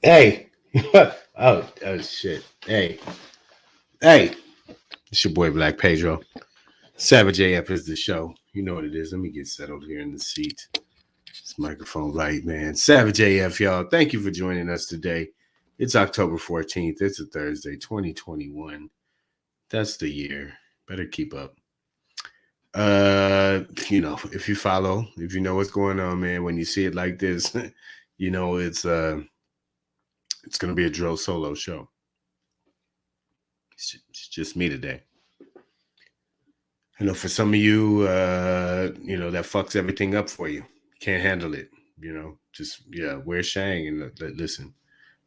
Hey. Oh shit. Hey. It's your boy Black Pedro. Savage AF is the show. You know what it is. Let me get settled here in the seat. This microphone right, man. Savage AF, y'all. Thank you for joining us today. It's October 14th. It's a Thursday, 2021. That's the year. Better keep up. If you follow, if you know what's going on, man, when you see it like this, it's gonna be a Dro-Solo show. It's just me today. I know for some of you, that fucks everything up for you. Can't handle it. Where's Shang? And listen,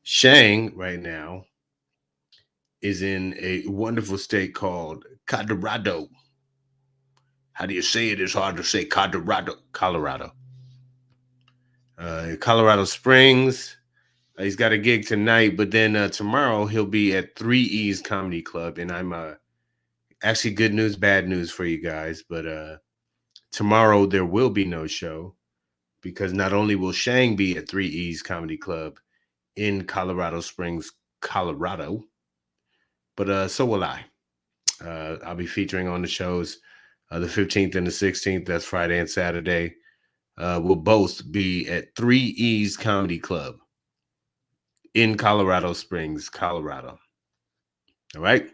Shang right now is in a wonderful state called Colorado. How do you say it? It's hard to say Colorado. Colorado Springs. He's got a gig tonight, but then tomorrow he'll be at 3E's Comedy Club, and I'm actually good news, bad news for you guys. But tomorrow there will be no show because not only will Shang be at 3E's Comedy Club in Colorado Springs, Colorado, but so will I. I'll be featuring on the shows the 15th and the 16th. That's Friday and Saturday. We'll both be at 3E's Comedy Club in Colorado Springs, Colorado. All right.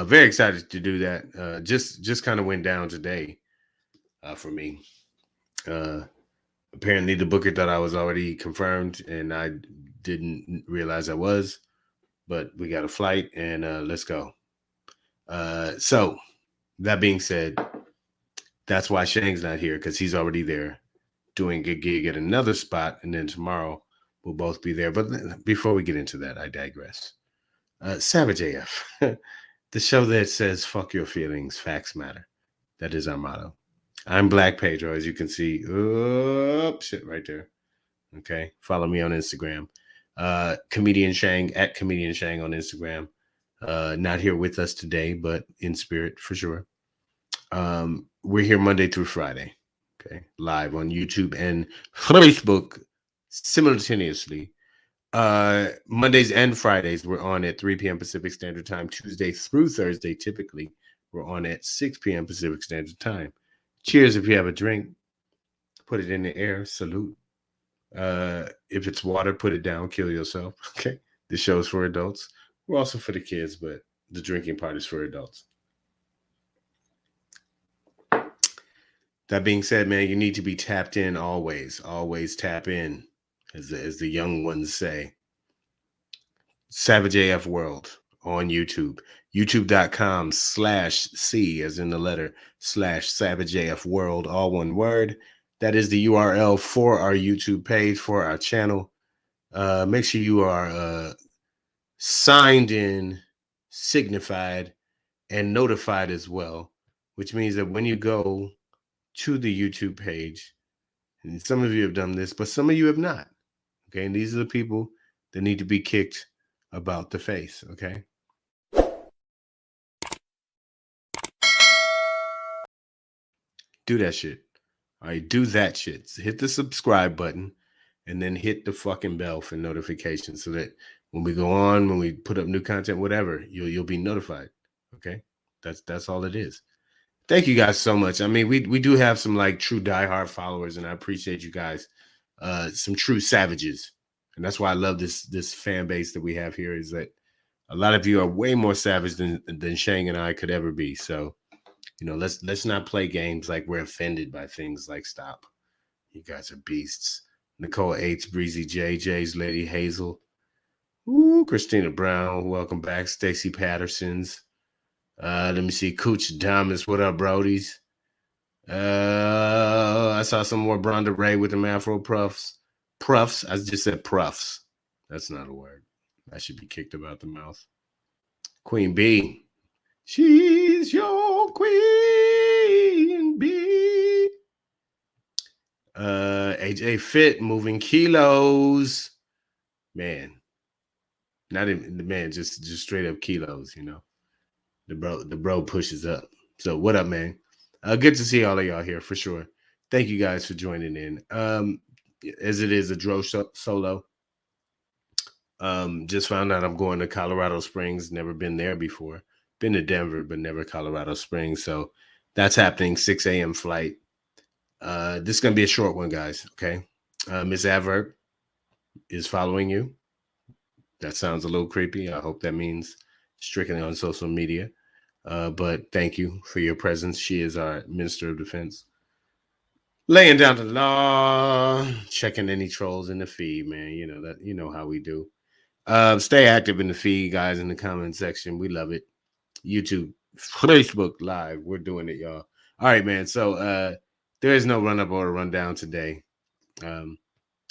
Very excited to do that. Just kind of went down today for me. Apparently the booker thought I was already confirmed and I didn't realize I was, but we got a flight and let's go. So that being said, that's why Shang's not here, because he's already there doing a gig at another spot, and then tomorrow we'll both be there. But before we get into that, I digress. Savage AF, the show that says fuck your feelings, facts matter. That is our motto. I'm Black Pedro, as you can see. Oh, shit right there. Okay. Follow me on Instagram. Comedian Shang, at Comedian Shang on Instagram. Not here with us today, but in spirit for sure. We're here Monday through Friday. Okay. Live on YouTube and Facebook simultaneously. Mondays and Fridays, we're on at 3 p.m. Pacific Standard Time. Tuesday through Thursday, typically, we're on at 6 p.m. Pacific Standard Time. Cheers if you have a drink. Put it in the air. Salute. If it's water, put it down. Kill yourself. Okay. The show's for adults. We're also for the kids, but the drinking part is for adults. That being said, man, you need to be tapped in always. Always tap in, as the young ones say. Savage AF World on YouTube. YouTube.com/C, as in the letter, /Savage AF World, all one word. That is the URL for our YouTube page, for our channel. Make sure you are signed in, signified, and notified as well, which means that when you go to the YouTube page, and some of you have done this, but some of you have not. Okay, and these are the people that need to be kicked about the face. Okay. Do that shit. All right, do that shit. Hit the subscribe button and then hit the fucking bell for notifications so that when we go on, when we put up new content, whatever, you'll be notified. Okay. That's all it is. Thank you guys so much. I mean, we do have some like true diehard followers, and I appreciate you guys. Some true savages. And that's why I love this fan base that we have here, is that a lot of you are way more savage than Shang and I could ever be. So, let's not play games like we're offended by things. Like, stop. You guys are beasts. Nicole H, Breezy J, J's Lady Hazel. Ooh, Christina Brown, welcome back. Stacy Patterson's. Let me see. Cooch Thomas, what up, Brodies? I I saw some more Bronda Ray with the Afro puffs. Puffs. I just said puffs. That's not a word. I should be kicked about the mouth. Queen B. She's your queen bee. AJ Fit moving kilos. Man. Not even the man, just straight up kilos, you know. The bro pushes up. So what up, man? Good to see all of y'all here for sure. Thank you guys for joining in. As it is a Dro-Solo. Just found out I'm going to Colorado Springs. Never been there before. Been to Denver, but never Colorado Springs. So that's happening. 6 a.m. flight. This is gonna be a short one, guys. Okay. Miss Adverb is following you. That sounds a little creepy. I hope that means strictly on social media. But thank you for your presence. She is our Minister of Defense. Laying down the law, checking any trolls in the feed, man. You know that. You know how we do. Stay active in the feed, guys, in the comment section. We love it. YouTube, Facebook Live. We're doing it, y'all. All right, man. So there is no run up or a rundown today. I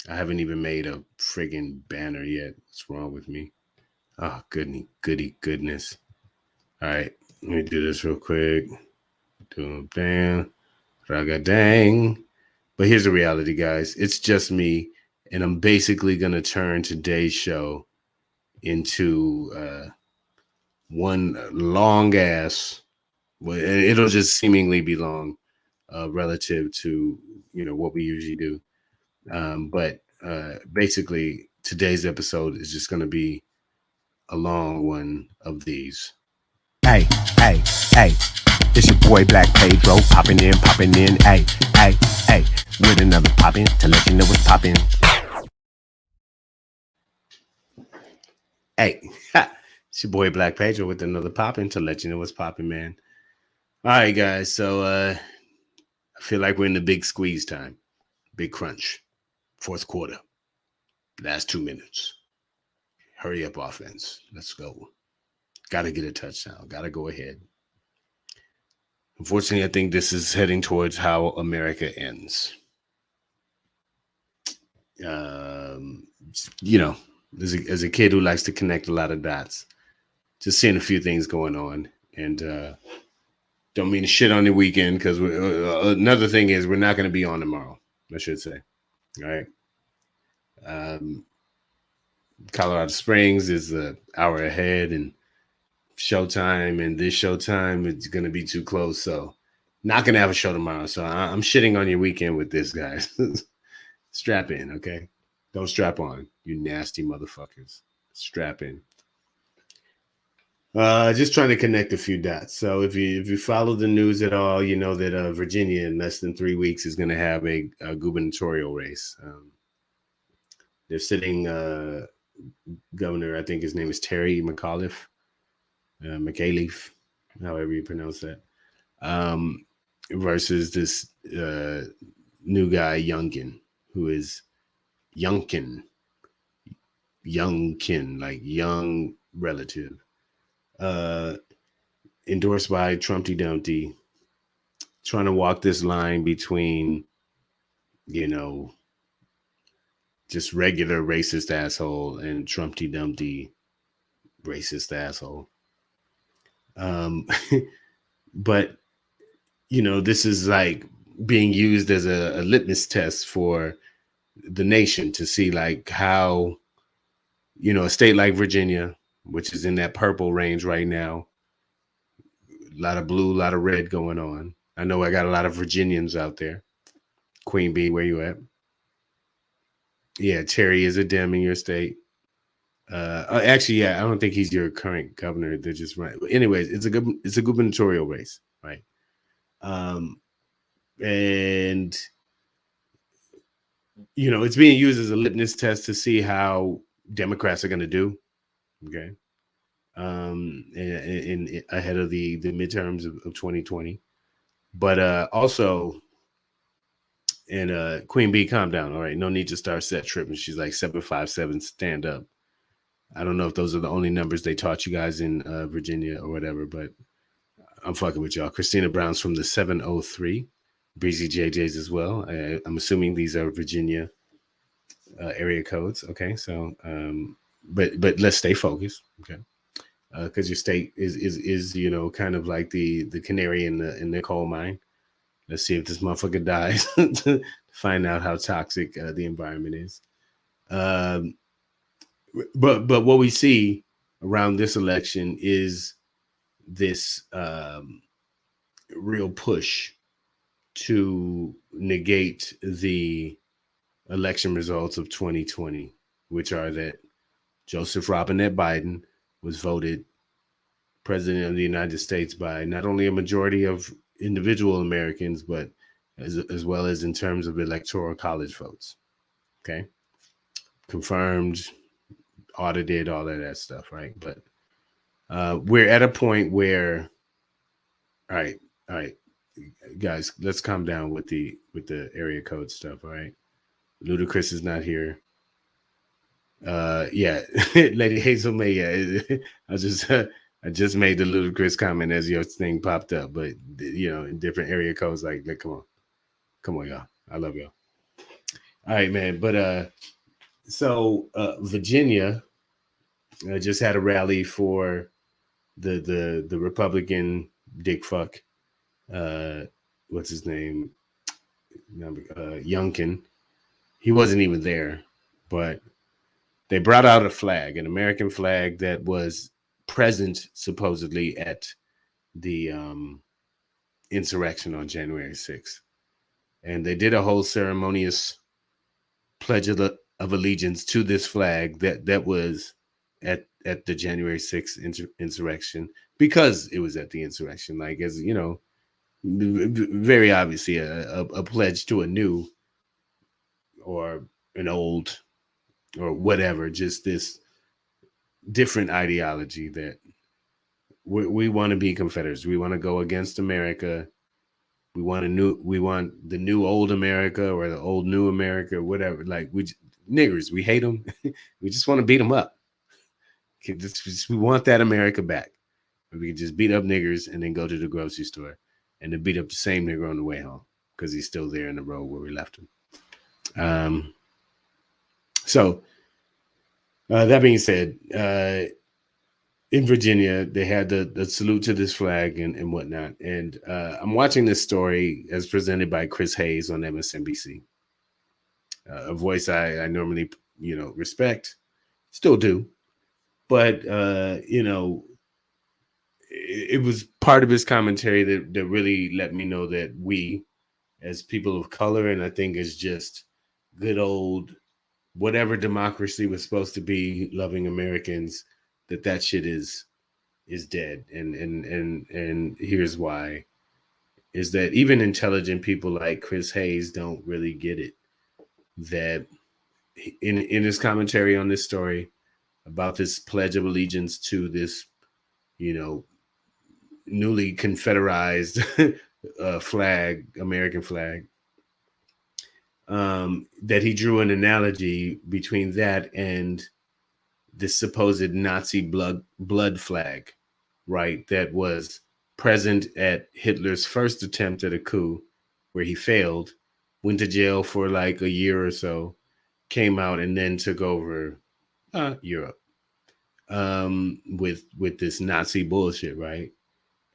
haven't even made a friggin' banner yet. What's wrong with me? Oh, goodness. All right, let me do this real quick. Do bam, raga dang. But here's the reality, guys. It's just me, and I'm basically gonna turn today's show into one long ass. Well, it'll just seemingly be long, relative to what we usually do. But basically, today's episode is just going to be a long one of these. Hey, it's your boy Black Pedro, popping in, hey, with another poppin' to let you know what's poppin'. Hey, it's your boy Black Pedro with another poppin' to let you know what's poppin', man. All right, guys, so I feel like we're in the big squeeze time, big crunch, fourth quarter, last 2 minutes. Hurry up offense. Let's go. Got to get a touchdown. Got to go ahead. Unfortunately, I think this is heading towards how America ends. As a kid who likes to connect a lot of dots, just seeing a few things going on. And don't mean to shit on the weekend because another thing is we're not going to be on tomorrow, I should say. All right. Colorado Springs is an hour ahead, and Showtime and this Showtime, it's going to be too close. So not going to have a show tomorrow. So I'm shitting on your weekend with this, guys. Strap in, okay? Don't strap on, you nasty motherfuckers. Strap in. Just trying to connect a few dots. So if you follow the news at all, you know that Virginia in less than 3 weeks is going to have a gubernatorial race. They're sitting governor, I think his name is Terry McAuliffe. McAuliffe, however you pronounce that, versus this new guy, Youngkin, who is Youngkin, like young relative, endorsed by Trumpty Dumpty, trying to walk this line between, just regular racist asshole and Trumpty Dumpty racist asshole. But this is like being used as a litmus test for the nation to see like how, a state like Virginia, which is in that purple range right now, a lot of blue, a lot of red going on. I know I got a lot of Virginians out there. Queen Bee, where you at? Yeah, Terry is a Dem in your state. Actually, yeah, I don't think he's your current governor. They're just right. But anyways, it's a gubernatorial race, right? And it's being used as a litmus test to see how Democrats are going to do. Okay, in ahead of the midterms of 2020, but also. And Queen Bee, calm down. All right, no need to start set tripping. She's like 757, stand up. I don't know if those are the only numbers they taught you guys in Virginia or whatever, but I'm fucking with y'all. Christina Brown's from the 703. Breezy JJ's as well. I'm assuming these are Virginia area codes. Okay, so but let's stay focused. Okay, because your state is kind of like the canary in the coal mine. Let's see if this motherfucker dies to find out how toxic the environment is. Um, but what we see around this election is this real push to negate the election results of 2020, which are that Joseph Robinette Biden was voted president of the United States by not only a majority of individual Americans, but as well as in terms of electoral college votes. Okay. Confirmed, audited, all of that stuff, right? But we're at a point where, all right, guys, let's calm down with the area code stuff. All right. Ludacris is not here. Yeah, Lady Hazel May. Yeah, I just made the Ludacris comment as your thing popped up, but in different area codes, like come on, y'all. I love y'all. All right, man. But so Virginia just had a rally for the Republican dick fuck. Uh, what's his name? Youngkin. He wasn't even there, but they brought out a flag, an American flag that was present supposedly at the insurrection on January 6th. And they did a whole ceremonious pledge of allegiance to this flag that was at the January 6th insurrection, because it was at the insurrection, like, as very obviously a pledge to a new or an old or whatever, just this different ideology that we want to be Confederates. We want to go against America. We want the new old America or the old new America, or whatever. Like, niggers, we hate them. We just want to beat them up. We want that America back. We can just beat up niggers and then go to the grocery store and then beat up the same nigger on the way home because he's still there in the road where we left him. So that being said, in Virginia, they had the salute to this flag and whatnot. And I'm watching this story as presented by Chris Hayes on MSNBC, a voice I normally respect, still do, but it was part of his commentary that really let me know that we, as people of color, and I think is just good old whatever democracy was supposed to be, loving Americans, that shit is dead. And here's why: is that even intelligent people like Chris Hayes don't really get it. That in his commentary on this story about this pledge of allegiance to this, newly confederized flag, American flag, that he drew an analogy between that and this supposed Nazi blood flag, right? That was present at Hitler's first attempt at a coup, where he failed, went to jail for like a year or so, came out, and then took over Europe with this Nazi bullshit, right?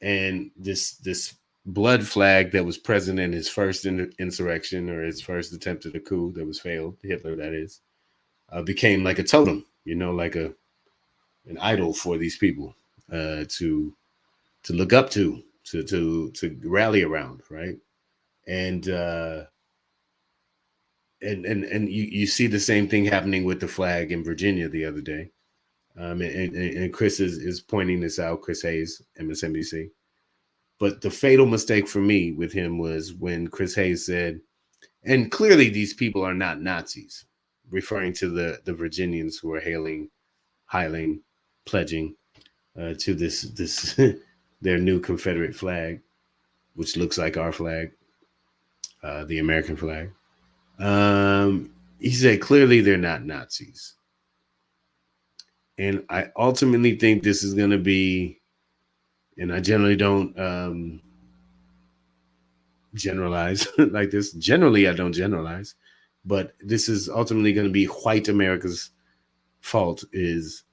And this blood flag that was present in his first insurrection, or his first attempt at a coup that was failed, Hitler that is, became like a totem, like an idol for these people to look up to rally around, right? And and you see the same thing happening with the flag in Virginia the other day. And Chris is pointing this out, Chris Hayes, MSNBC. But the fatal mistake for me with him was when Chris Hayes said, and clearly these people are not Nazis, referring to the Virginians who are hiling, pledging to this their new Confederate flag, which looks like our flag, the American flag. He said clearly they're not Nazis. And I ultimately think this is going to be, and I generally don't generalize like this. Generally, I don't generalize, but this is ultimately going to be white America's fault, is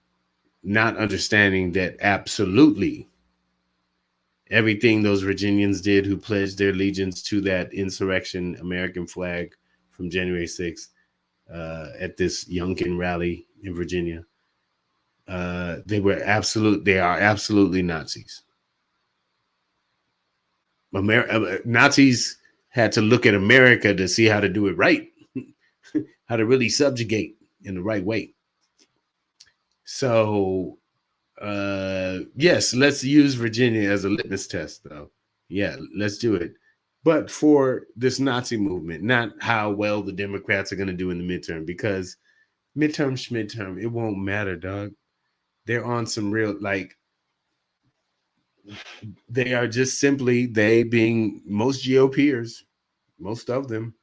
not understanding that absolutely everything those Virginians did who pledged their allegiance to that insurrection American flag from January 6th at this Youngkin rally in Virginia, they are absolutely Nazis. Nazis had to look at America to see how to do it right, how to really subjugate in the right way. So, yes, let's use Virginia as a litmus test, though. Yeah, let's do it. But for this Nazi movement, not how well the Democrats are going to do in the midterm, because midterm, it won't matter, dog. They're on some real, like, they are just simply, they being most GOPers, most of them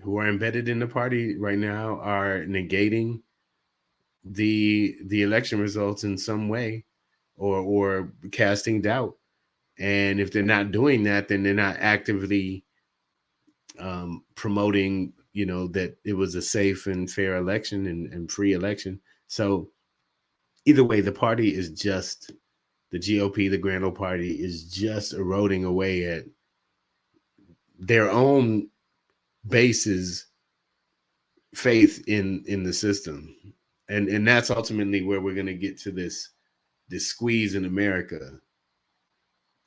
who are embedded in the party right now, are negating the election results in some way, or casting doubt. And if they're not doing that, then they're not actively promoting, that it was a safe and fair election, and free election. So either way, the party is just, the GOP, the Grand Old Party, is just eroding away at their own bases faith in the system. And that's ultimately where we're going to get to this squeeze in America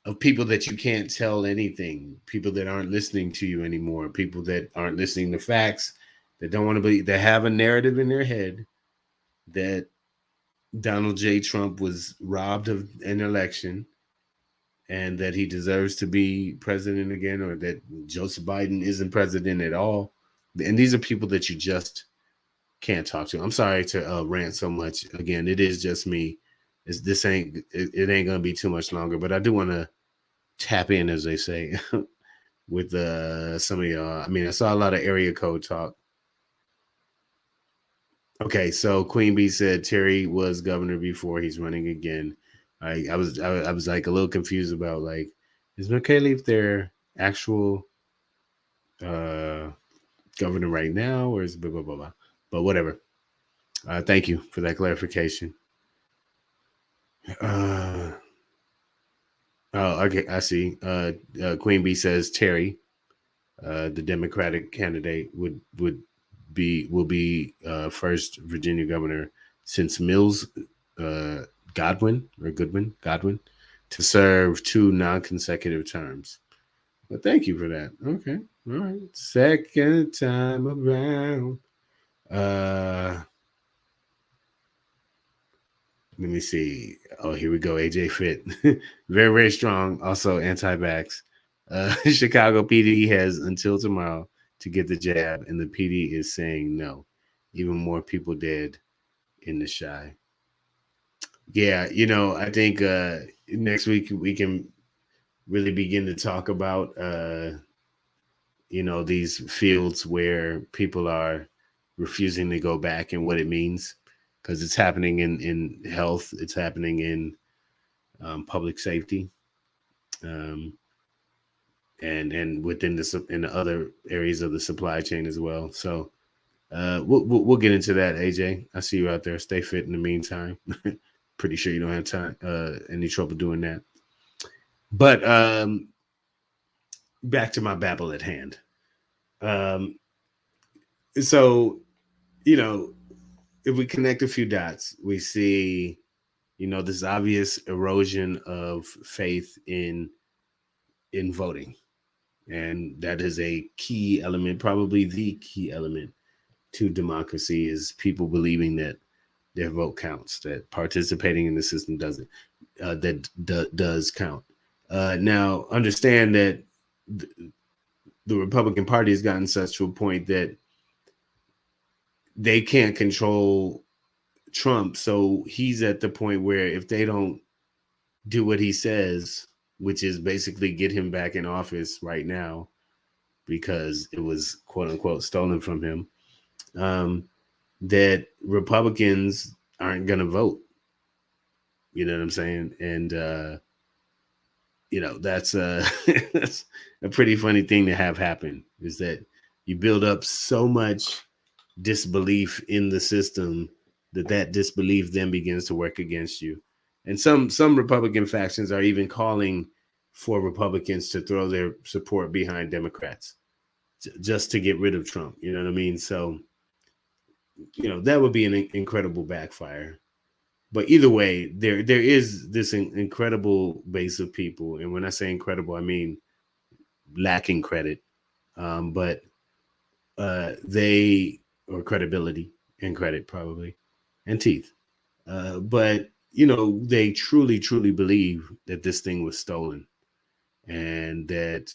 of people that you can't tell anything, people that aren't listening to you anymore, people that aren't listening to facts, that don't want to believe, that have a narrative in their head that Donald J. Trump was robbed of an election and that he deserves to be president again, or that Joseph Biden isn't president at all. And these are people that you just can't talk to. I'm sorry to rant so much. Again, it is just me. It ain't gonna be too much longer, but I do want to tap in, as they say, with some of y'all. I mean, I saw a lot of area code talk. Okay, so Queen Bee said Terry was governor before, he's running again. I was like a little confused about, like, is McKayleaf their actual governor right now, or is blah blah blah blah? But whatever. Thank you for that clarification. Oh, okay, I see. Queen Bee says Terry, the Democratic candidate, will be first Virginia governor since Mills Godwin to serve 2 non-consecutive terms. Well, thank you for that. Okay, all right. Second time around. Let me see. Oh, here we go. AJ Fit. Very, very strong. Also anti-vax. Chicago PD has until tomorrow to get the jab, and the PD is saying no. Even more people dead in the shy. Yeah, I think next week we can really begin to talk about these fields where people are refusing to go back, and what it means, because it's happening in health, it's happening in public safety, and within in the other areas of the supply chain as well. So we'll get into that. AJ, I see you out there. Stay fit in the meantime. Pretty sure you don't have time any trouble doing that. But back to my babble at hand. So if we connect a few dots, we see this obvious erosion of faith in voting, and that is a key element, probably the key element to democracy, is people believing that their vote counts, that participating in the system does count. Now, understand that the Republican Party has gotten such to a point that they can't control Trump. So he's at the point where if they don't do what he says, which is basically get him back in office right now, because it was quote unquote stolen from him, that Republicans aren't going to vote. You know what I'm saying? And that's that's a pretty funny thing to have happen, is that you build up so much disbelief in the system that disbelief then begins to work against you. And some Republican factions are even calling for Republicans to throw their support behind Democrats just to get rid of Trump. You know what I mean? So, that would be an incredible backfire. But either way, there is this incredible base of people, and when I say incredible, I mean lacking credit, but they or credibility and credit probably and teeth, but they truly believe that this thing was stolen, and that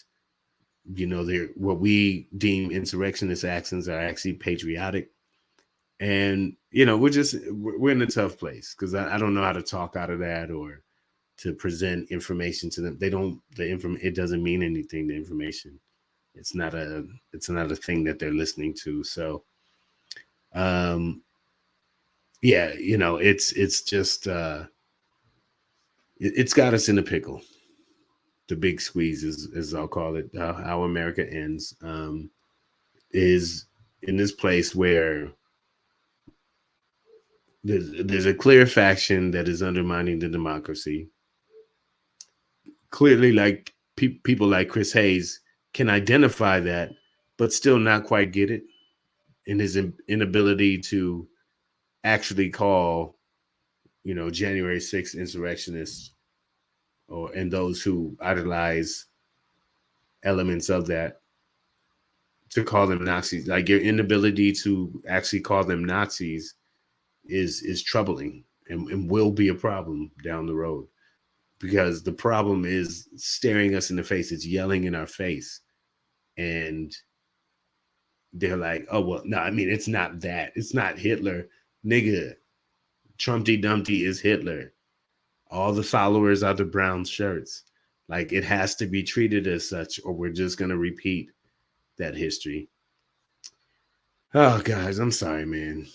they're what we deem insurrectionist actions are actually patriotic. And we're in a tough place because I don't know how to talk out of that or to present information to them. They don't it doesn't mean anything. The information, it's not a thing that they're listening to. So um yeah, it's just it's got us in a pickle. The big squeeze, is as I'll call it, how America ends, is in this place where there's a clear faction that is undermining the democracy. Clearly, like people like Chris Hayes can identify that, but still not quite get it, in his inability to actually call, January 6th insurrectionists, and those who idolize elements of that, to call them Nazis. Like, your inability to actually call them Nazis is troubling, and will be a problem down the road, because the problem is staring us in the face. It's yelling in our face, and they're like, oh well, no, I mean, it's not that. It's not Hitler, nigga. Trumpty Dumpty is Hitler. All the followers are the brown shirts. Like, it has to be treated as such, or we're just gonna repeat that history. Oh, guys, I'm sorry, man.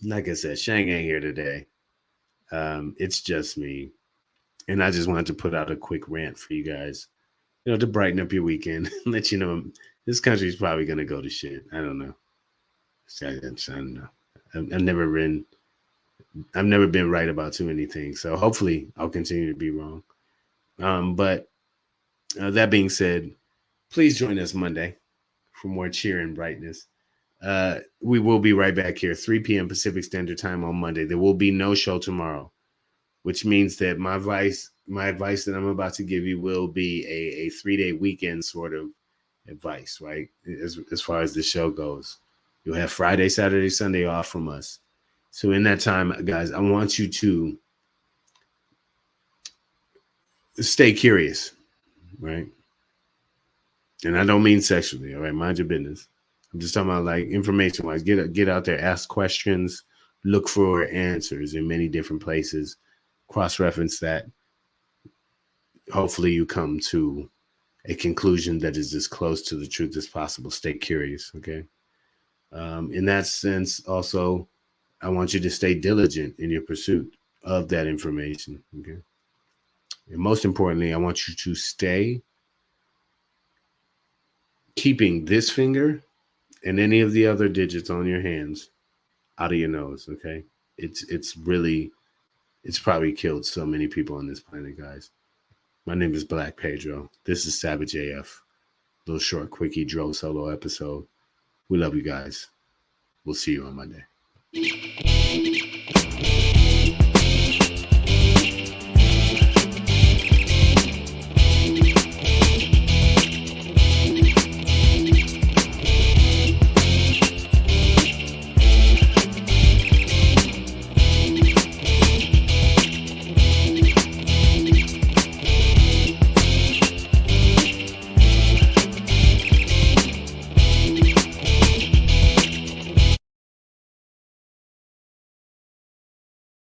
Like I said, Shang ain't here today. It's just me, and I just wanted to put out a quick rant for you guys, to brighten up your weekend, let you know this country's probably gonna go to shit. I don't know. I don't know. I've never been right about too many things, so hopefully I'll continue to be wrong. But that being said, please join us Monday for more cheer and brightness. We will be right back here, 3 p.m. Pacific Standard Time on Monday. There will be no show tomorrow, which means that my advice that I'm about to give you will be a 3-day weekend sort of advice, right? As far as the show goes, you'll have Friday, Saturday, Sunday off from us. So in that time, guys, I want you to stay curious, right? And I don't mean sexually, all right? Mind your business. I'm just talking about, like, information-wise. Get out there, ask questions, look for answers in many different places, cross-reference that. Hopefully you come to a conclusion that is as close to the truth as possible. Stay curious, okay? In that sense, also, I want you to stay diligent in your pursuit of that information, okay? And most importantly, I want you to stay keeping this finger and any of the other digits on your hands out of your nose, okay? It's probably killed so many people on this planet, guys. My name is Black Pedro. This is Savage AF. Little short, quickie Dro-Solo episode. We love you guys. We'll see you on Monday.